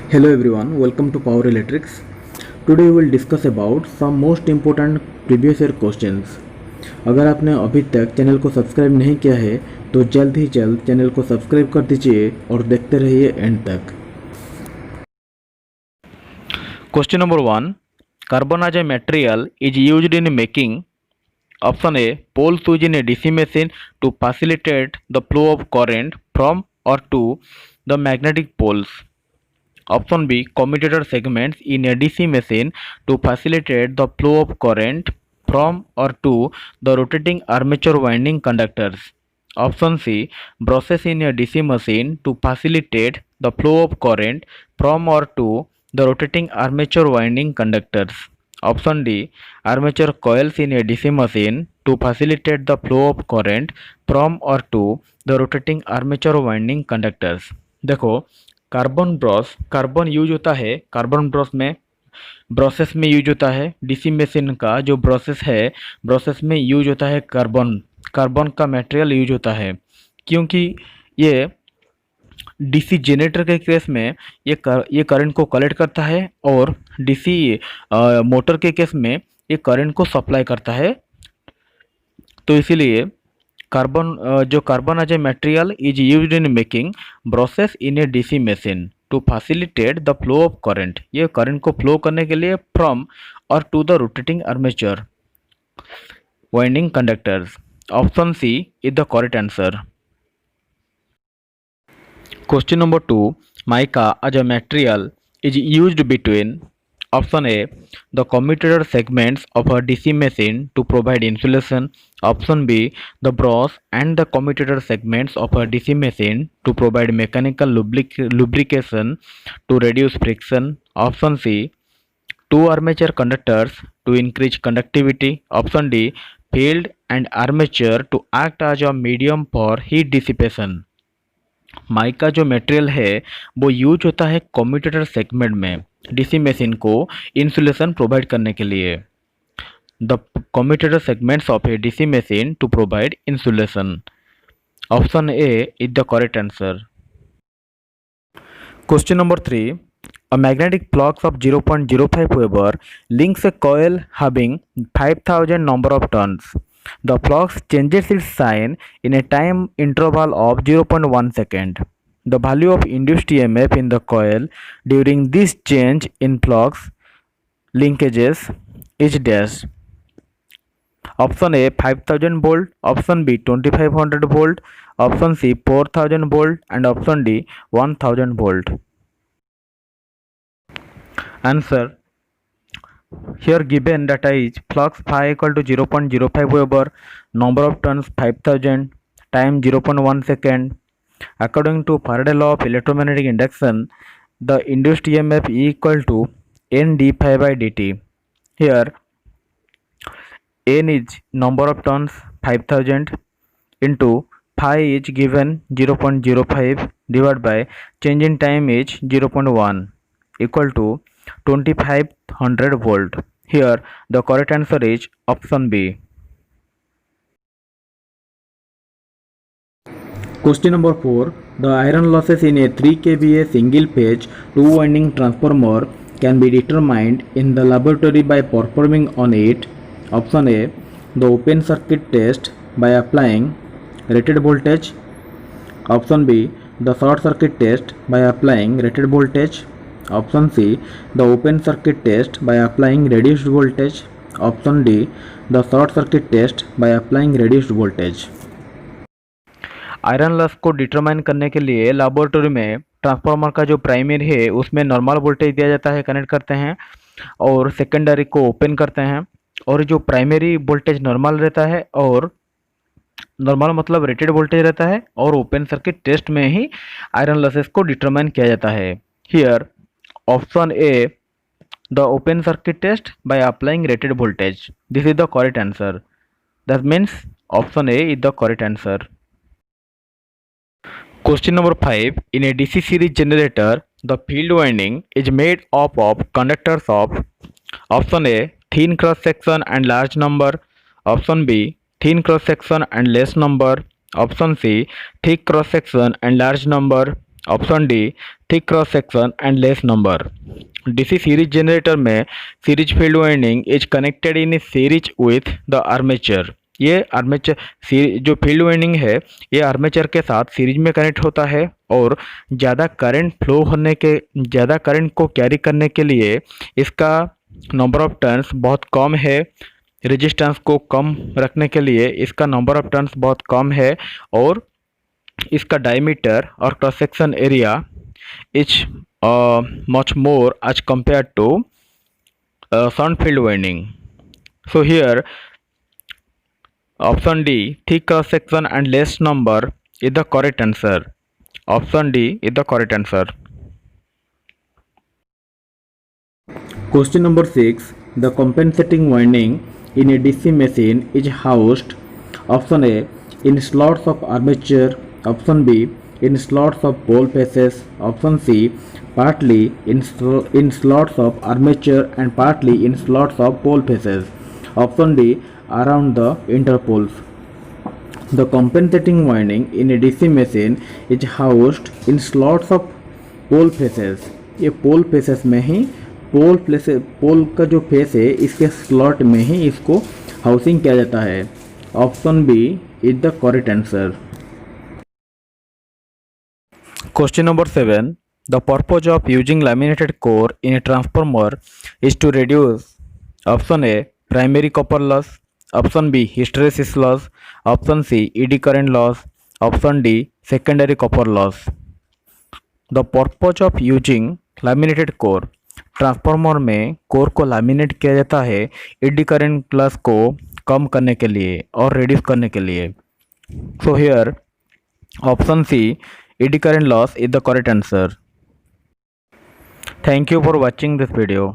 Hello everyone, welcome to Power Electrics. Today we will discuss about some most important previous year questions. अगर आपने अभी तक channel को subscribe नहीं किया है तो जल्द ही जल्द चैनल को सब्सक्राइब कर दीजिए और देखते रहिए एंड तक। Question number 1. Carbon as a material is used in making option A poles used in a DC machine to facilitate the flow of current from or to the magnetic poles. Option B commutator segments in a DC machine to facilitate the flow of current from or to the rotating armature winding conductors. Option C brushes in a DC machine to facilitate the flow of current from or to the rotating armature winding conductors. Option D armature coils in a DC machine to facilitate the flow of current from or to the rotating armature winding conductors. देखो carbon brush carbon use होता है, carbon brush में brushes में use होता है। DC machine का जो brushes है ब्रशेस में यूज होता है कार्बन कार्बन का मटेरियल यूज होता है, क्योंकि ये डीसी जनरेटर के केस में ये करंट को कलेक्ट करता है और डीसी मोटर के केस में ये करंट को सप्लाई करता है। तो इसीलिए carbon as a material is used in making brushes in a DC machine to facilitate the flow of current. ये करंट को फ्लो करने के लिए फ्रॉम और to the rotating armature winding conductors. Option C is the correct answer. Question number 2. Mica as a material is used between option A the commutator segments of a DC machine to provide insulation. Option B the brass and the commutator segments of a DC machine to provide mechanical lubrication to reduce friction. Option C two armature conductors to increase conductivity. Option D field and armature to act as a medium for heat dissipation. Mica जो material है वो use होता है commutator segment में DC machine को insulation provide करने के लिए। The commutator segments of a DC machine to provide insulation. Option A is the correct answer. Question number 3. A magnetic flux of 0.05 Weber links a coil having 5000 number of turns. The flux changes its sign in a time interval of 0.1 second. The value of induced EMF in the coil during this change in flux linkages is dash. Option A 5000 volt, option B 2500 volt, option C 4000 volt and option D 1000 volt. Answer here given data is flux phi equal to 0.05 Weber, number of turns 5000, time 0.1 second. According to Faraday law of electromagnetic induction, the induced EMF is equal to n d phi by dt. Here n is number of turns 5000 into phi is given 0.05 divided by change in time is 0.1 equal to 2500 volt. Here the correct answer is option B. Question number 4. The iron losses in a 3 kVA single phase 2 winding transformer can be determined in the laboratory by performing on it. Option A the open circuit test by applying rated voltage. Option B the short circuit test by applying rated voltage. Option C the open circuit test by applying reduced voltage. Option D the short circuit test by applying reduced voltage. Iron loss को determine करने के लिए laboratory में transformer का जो primary है उसमें normal voltage दिया जाता है, कनेक्ट करते हैं और सेकेंडरी को ओपन करते हैं और जो प्राइमरी वोल्टेज नॉर्मल रहता है और नॉर्मल मतलब रेटेड वोल्टेज रहता है और ओपन सर्किट टेस्ट में ही आयरन लॉसेस को डिटरमाइन किया जाता है। Here option A the open circuit test by applying rated voltage, this is the correct answer. That means option A is the correct answer. Question number 5. In a DC series generator, the field winding is made up of conductors of option A thin cross section and large number, option B thin cross section and less number, option C thick cross section and large number, option D thick cross section and less number. DC series generator में series field winding is connected in series with the armature. ये armature जो field winding है ये armature के साथ series में connect होता है और ज़्यादा करंट को कैरी करने के लिए इसका नंबर ऑफ टर्न्स बहुत कम है। रेजिस्टेंस को कम रखने के लिए इसका नंबर ऑफ टर्न्स बहुत कम है और इसका डायमीटर और cross section area is much more as compared to shunt field winding. So here option D thick cross section and less number is the correct answer. Option D is the correct answer. Question number 6. The compensating winding in a DC machine is housed option A in slots of armature, option B in slots of pole faces, option C partly in slots of armature and partly in slots of pole faces, option D around the interpoles. The compensating winding in a DC machine is housed in slots of pole faces. ये पोल faces में ही पोल का जो face है इसके slot में ही इसको housing किया जाता है। Option B is the correct answer. Question number 7. The purpose of using laminated core in a transformer is to reduce option A primary copper loss, option B hysteresis loss, option C eddy current loss, option D secondary copper loss. The purpose of using laminated core, transformer में core को laminate किया जाता है eddy current loss को कम करने के लिए और रिड्यूस करने के लिए। So here option C eddy current loss is the correct answer. Thank you for watching this video.